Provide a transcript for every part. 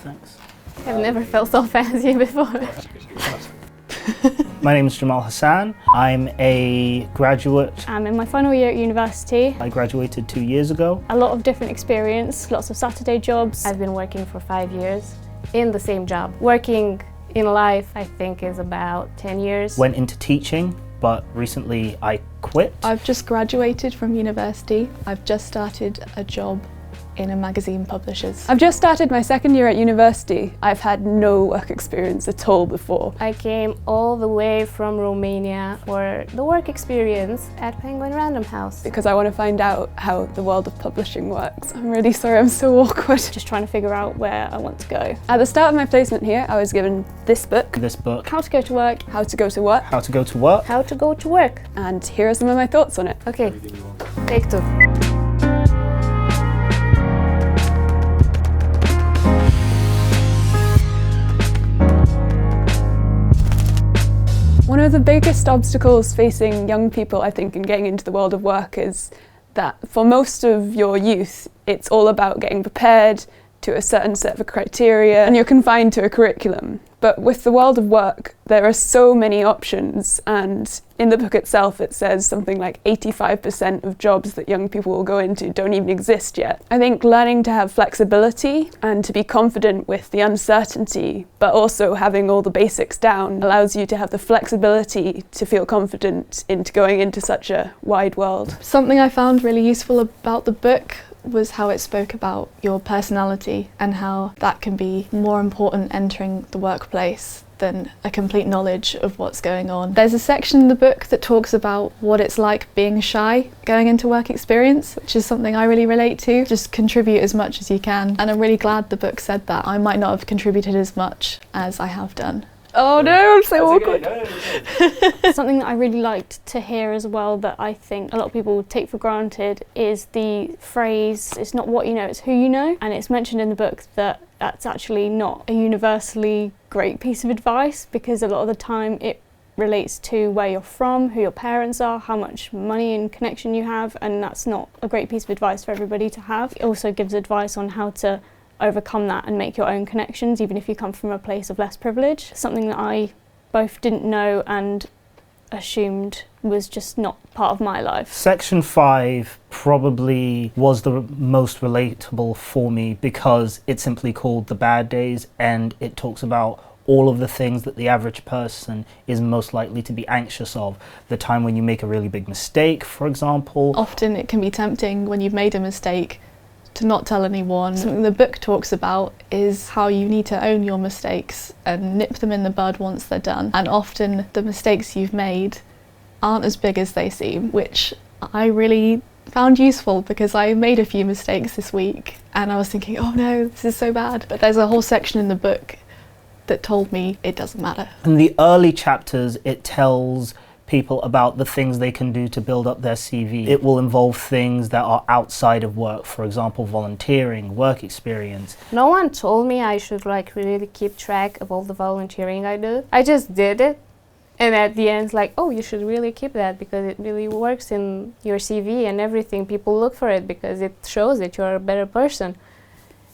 thanks. I've never felt so fancy before. My name is Jamal Hassan. I'm a graduate. I'm in my final year at university. I graduated 2 years ago. A lot of different experience, lots of Saturday jobs. I've been working for 5 years in the same job. Working in life, I think, is about 10 years. Went into teaching, but recently I quit. I've just graduated from university. I've just started a job in a magazine publishers. I've just started my second year at university. I've had no work experience at all before. I came all the way from Romania for the work experience at Penguin Random House. Because I want to find out how the world of publishing works. I'm really sorry, I'm so awkward. Just trying to figure out where I want to go. At the start of my placement here, I was given this book. How to go to work. How to go to work. How to go to work. How to go to work. And here are some of my thoughts on it. Okay, take two. One of the biggest obstacles facing young people, I think, in getting into the world of work is that for most of your youth, it's all about getting prepared to a certain set of criteria and you're confined to a curriculum. But with the world of work, there are so many options, and in the book itself it says something like 85% of jobs that young people will go into don't even exist yet. I think learning to have flexibility and to be confident with the uncertainty, but also having all the basics down, allows you to have the flexibility to feel confident into going into such a wide world. Something I found really useful about the book was how it spoke about your personality and how that can be more important entering the workplace than a complete knowledge of what's going on. There's a section in the book that talks about what it's like being shy going into work experience, which is something I really relate to. Just contribute as much as you can, and I'm really glad the book said that. I might not have contributed as much as I have done. Oh no, I'm so awkward. Something that I really liked to hear as well that I think a lot of people take for granted is the phrase, it's not what you know, it's who you know. And it's mentioned in the book that that's actually not a universally great piece of advice, because a lot of the time it relates to where you're from, who your parents are, how much money and connection you have, and that's not a great piece of advice for everybody to have. It also gives advice on how to overcome that and make your own connections, even if you come from a place of less privilege. Something that I both didn't know and assumed was just not part of my life. Section 5 probably was the most relatable for me because it's simply called The Bad Days, and it talks about all of the things that the average person is most likely to be anxious of. The time when you make a really big mistake, for example. Often it can be tempting when you've made a mistake to not tell anyone. Something the book talks about is how you need to own your mistakes and nip them in the bud once they're done. And often the mistakes you've made aren't as big as they seem, which I really found useful because I made a few mistakes this week and I was thinking, oh no, this is so bad. But there's a whole section in the book that told me it doesn't matter. In the early chapters, it tells people about the things they can do to build up their CV. It will involve things that are outside of work, for example, volunteering, work experience. No one told me I should really keep track of all the volunteering I do. I just did it, and at the end, oh, you should really keep that because it really works in your CV and everything. People look for it because it shows that you're a better person.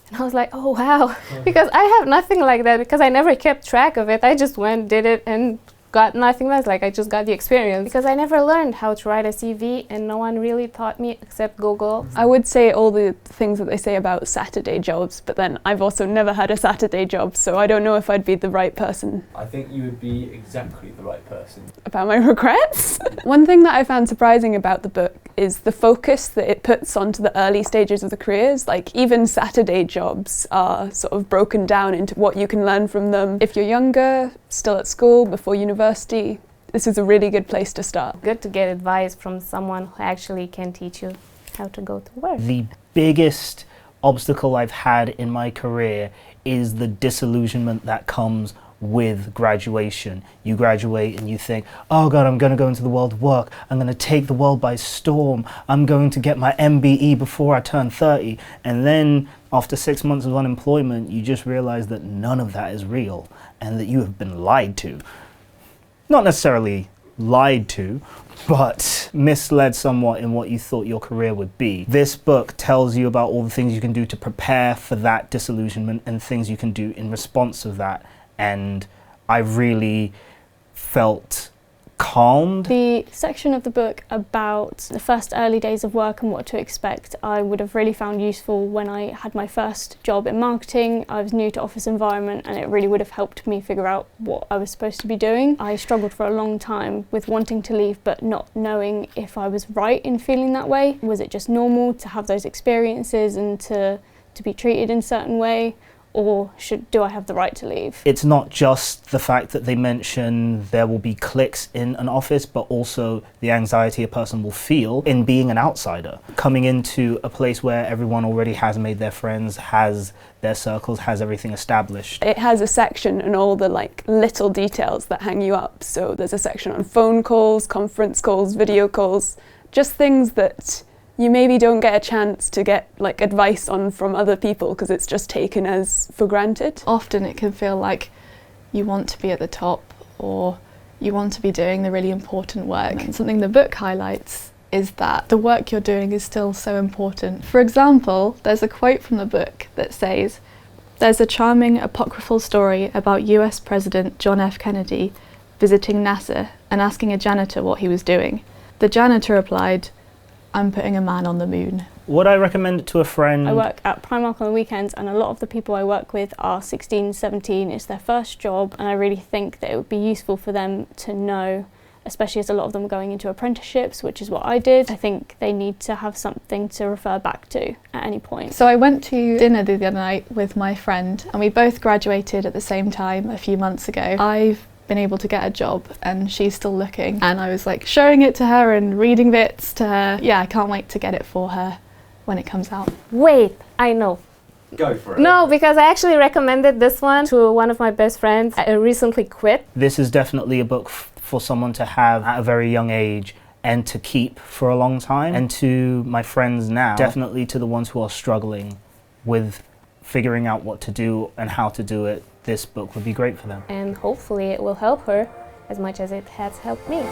And I was like, oh wow, because I have nothing like that because I never kept track of it. I just went, did it, and got nothing less. I just got the experience because I never learned how to write a CV and no one really taught me except Google. I would say all the things that they say about Saturday jobs, but then I've also never had a Saturday job, so I don't know if I'd be the right person. I think you would be exactly the right person. About my regrets? One thing that I found surprising about the book is the focus that it puts onto the early stages of the careers. Even Saturday jobs are sort of broken down into what you can learn from them. If you're younger, still at school, before university, this is a really good place to start. Good to get advice from someone who actually can teach you how to go to work. The biggest obstacle I've had in my career is the disillusionment that comes with graduation. You graduate and you think, oh God, I'm going to go into the world of work. I'm going to take the world by storm. I'm going to get my MBE before I turn 30. And then after 6 months of unemployment, you just realize that none of that is real and that you have been lied to. Not necessarily lied to, but misled somewhat in what you thought your career would be. This book tells you about all the things you can do to prepare for that disillusionment and things you can do in response of that. And I really felt calmed. The section of the book about the first early days of work and what to expect, I would have really found useful when I had my first job in marketing. I was new to office environment and it really would have helped me figure out what I was supposed to be doing. I struggled for a long time with wanting to leave but not knowing if I was right in feeling that way. Was it just normal to have those experiences and to be treated in a certain way? Or do I have the right to leave? It's not just the fact that they mention there will be cliques in an office, but also the anxiety a person will feel in being an outsider. Coming into a place where everyone already has made their friends, has their circles, has everything established. It has a section on all the little details that hang you up. So there's a section on phone calls, conference calls, video calls, just things that you maybe don't get a chance to get advice on from other people because it's just taken as for granted. Often it can feel like you want to be at the top or you want to be doing the really important work. And something the book highlights is that the work you're doing is still so important. For example, there's a quote from the book that says, "There's a charming apocryphal story about US President John F. Kennedy visiting NASA and asking a janitor what he was doing. The janitor replied, 'I'm putting a man on the moon.'" Would I recommend it to a friend? I work at Primark on the weekends and a lot of the people I work with are 16, 17, it's their first job, and I really think that it would be useful for them to know, especially as a lot of them are going into apprenticeships, which is what I did. I think they need to have something to refer back to at any point. So I went to dinner the other night with my friend and we both graduated at the same time a few months ago. I've been able to get a job and she's still looking, and I was showing it to her and reading bits to her. Yeah, I can't wait to get it for her when it comes out. Wait, I know. Go for it. No, because I actually recommended this one to one of my best friends. I recently quit. This is definitely a book for someone to have at a very young age and to keep for a long time. And to my friends now, definitely to the ones who are struggling with figuring out what to do and how to do it, this book would be great for them. And hopefully it will help her as much as it has helped me.